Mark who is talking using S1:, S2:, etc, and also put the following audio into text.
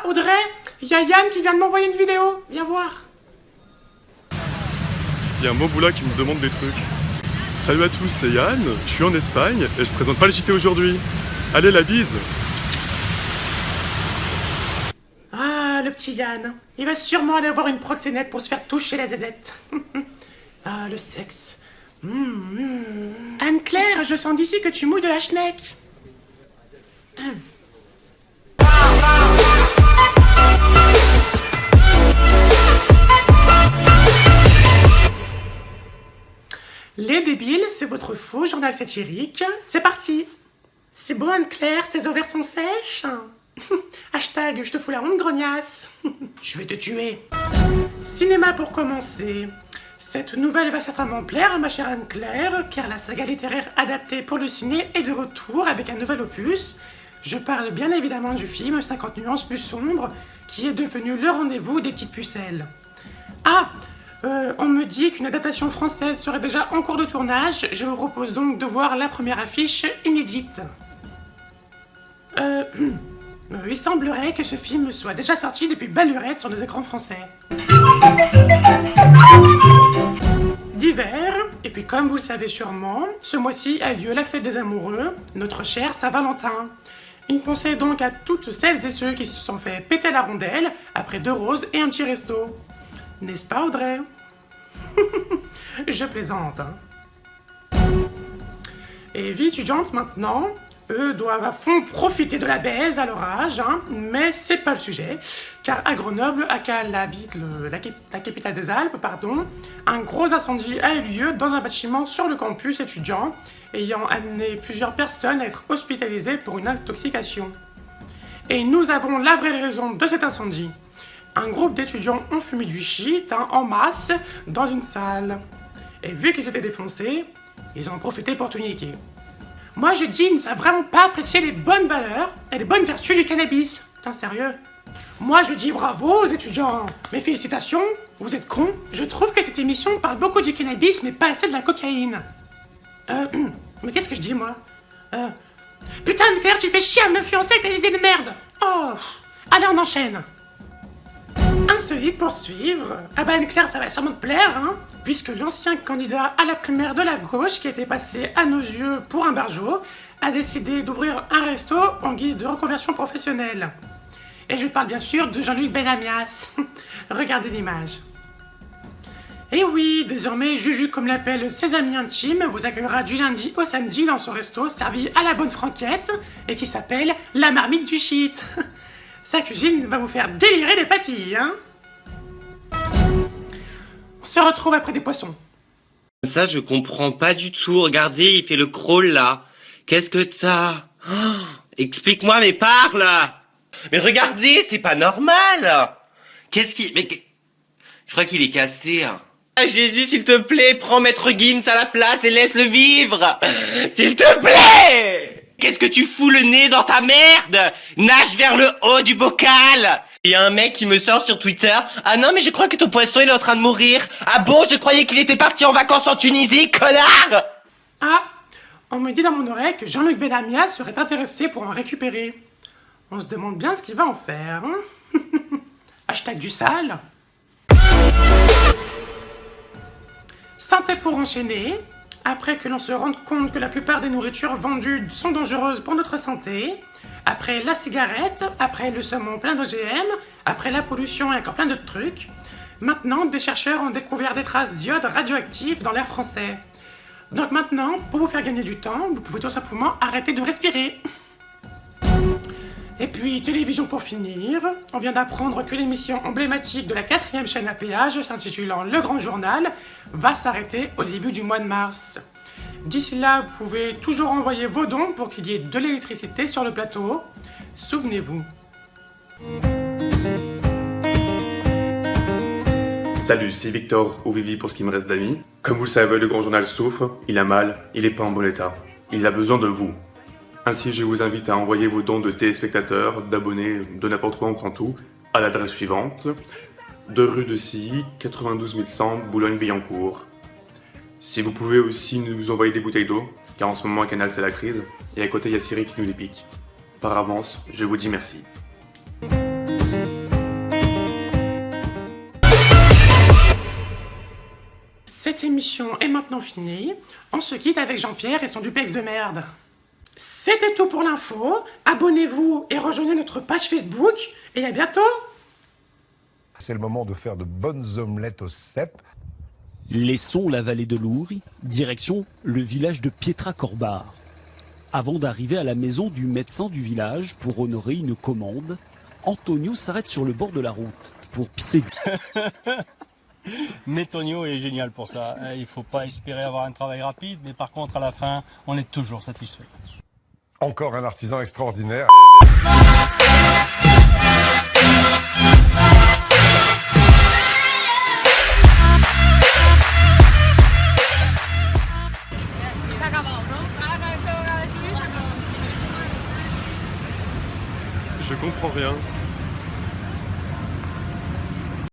S1: Audrey, il y a Yann qui vient de m'envoyer une vidéo. Viens voir.
S2: Il y a un Mamboula qui me demande des trucs. Salut à tous, c'est Yann, je suis en Espagne et je présente pas le JT aujourd'hui. Allez, la bise.
S1: Ah, le petit Yann. Il va sûrement aller voir une proxénète pour se faire toucher la zézette. Ah, le sexe. Anne-Claire, je sens d'ici que tu mouilles de la schneck. Les débiles, c'est votre faux journal satirique. C'est parti. C'est beau, Anne-Claire, tes ovaires sont sèches. Hashtag, je te fous la honte, grognasse. Je vais te tuer. Cinéma pour commencer. Cette nouvelle va certainement plaire à ma chère Anne-Claire, car la saga littéraire adaptée pour le ciné est de retour avec un nouvel opus. Je parle bien évidemment du film 50 nuances plus sombres, qui est devenu le rendez-vous des petites pucelles. Ah, on me dit qu'une adaptation française serait déjà en cours de tournage. Je vous propose donc de voir la première affiche inédite. Il semblerait que ce film soit déjà sorti depuis belle lurette sur les écrans français. D'hiver, et puis comme vous le savez sûrement, ce mois-ci a lieu la fête des amoureux, notre cher Saint-Valentin. Une pensée donc à toutes celles et ceux qui se sont fait péter la rondelle après 2 roses et un petit resto. N'est-ce pas, Audrey? Je plaisante, hein. Et vie étudiante maintenant, eux doivent à fond profiter de la baise à leur âge, hein, mais c'est pas le sujet, car à Grenoble, aka la capitale des Alpes, pardon, un gros incendie a eu lieu dans un bâtiment sur le campus étudiant, ayant amené plusieurs personnes à être hospitalisées pour une intoxication. Et nous avons la vraie raison de cet incendie. Un groupe d'étudiants ont fumé du shit, hein, en masse, dans une salle. Et vu qu'ils étaient défoncés, ils en ont profité pour tout niquer. Moi je dis, ils ne savent vraiment pas apprécier les bonnes valeurs et les bonnes vertus du cannabis. Putain, sérieux. Moi je dis bravo aux étudiants. Mes félicitations, vous êtes cons. Je trouve que cette émission parle beaucoup du cannabis, mais pas assez de la cocaïne. Mais qu'est-ce que je dis, moi? Putain, Claire, tu fais chier à m'influencer avec tes idées de merde. Oh, allez, on enchaîne. Insolite pour suivre. Ah bah Anne-Claire, ça va sûrement te plaire, hein, puisque l'ancien candidat à la primaire de la gauche, qui était passé à nos yeux pour un barjot, a décidé d'ouvrir un resto en guise de reconversion professionnelle. Et je parle bien sûr de Jean-Luc Benamias. Regardez l'image. Et oui, désormais, Juju, comme l'appelle ses amis intimes, vous accueillera du lundi au samedi dans son resto servi à la bonne franquette et qui s'appelle la marmite du shit. Sa cuisine va vous faire délirer les papilles, hein. On se retrouve après des poissons.
S3: Ça, je comprends pas du tout. Regardez, il fait le crawl, là. Qu'est-ce que t'as? Oh, explique-moi, mais parle! Mais regardez, c'est pas normal! Qu'est-ce qu'il... Mais... Je crois qu'il est cassé, hein. Ah, Jésus, s'il te plaît, prends Maître Gims à la place et laisse-le vivre! S'il te plaît! Qu'est-ce que tu fous le nez dans ta merde? Nage vers le haut du bocal! Il y a un mec qui me sort sur Twitter. Ah non, mais je crois que ton poisson il est en train de mourir. Ah bon, je croyais qu'il était parti en vacances en Tunisie, connard!
S1: Ah, on me dit dans mon oreille que Jean-Luc Benamias serait intéressé pour en récupérer. On se demande bien ce qu'il va en faire, hein. Hashtag du sale. Santé pour enchaîner. Après que l'on se rende compte que la plupart des nourritures vendues sont dangereuses pour notre santé, après la cigarette, après le saumon plein d'OGM, après la pollution et encore plein d'autres trucs, maintenant des chercheurs ont découvert des traces d'iode radioactives dans l'air français. Donc maintenant, pour vous faire gagner du temps, vous pouvez tout simplement arrêter de respirer. Et puis, télévision pour finir, on vient d'apprendre que l'émission emblématique de la 4e chaîne à péage, s'intitulant Le Grand Journal, va s'arrêter au début du mois de mars. D'ici là, vous pouvez toujours envoyer vos dons pour qu'il y ait de l'électricité sur le plateau. Souvenez-vous.
S2: Salut, c'est Victor ou Vivi pour ce qui me reste d'amis. Comme vous le savez, le Grand Journal souffre, il a mal, il est pas en bon état. Il a besoin de vous. Ainsi, je vous invite à envoyer vos dons de téléspectateurs, d'abonnés, de n'importe quoi, on prend tout, à l'adresse suivante. 2 rue de Silly, 92 100, Boulogne-Billancourt. Si vous pouvez aussi nous envoyer des bouteilles d'eau, car en ce moment à Canal c'est la crise, et à côté il y a Siri qui nous les pique. Par avance, je vous dis merci.
S1: Cette émission est maintenant finie. On se quitte avec Jean-Pierre et son duplex de merde. C'était tout pour l'info. Abonnez-vous et rejoignez notre page Facebook. Et à bientôt.
S4: C'est le moment de faire de bonnes omelettes au cèpe.
S5: Laissons la vallée de l'Ouri, direction le village de Pietra-Corbar. Avant d'arriver à la maison du médecin du village pour honorer une commande, Antonio s'arrête sur le bord de la route pour pisser.
S6: Mais Tonio est génial pour ça. Il ne faut pas espérer avoir un travail rapide, mais par contre, à la fin, on est toujours satisfait.
S4: Encore un artisan extraordinaire.
S2: Je comprends rien.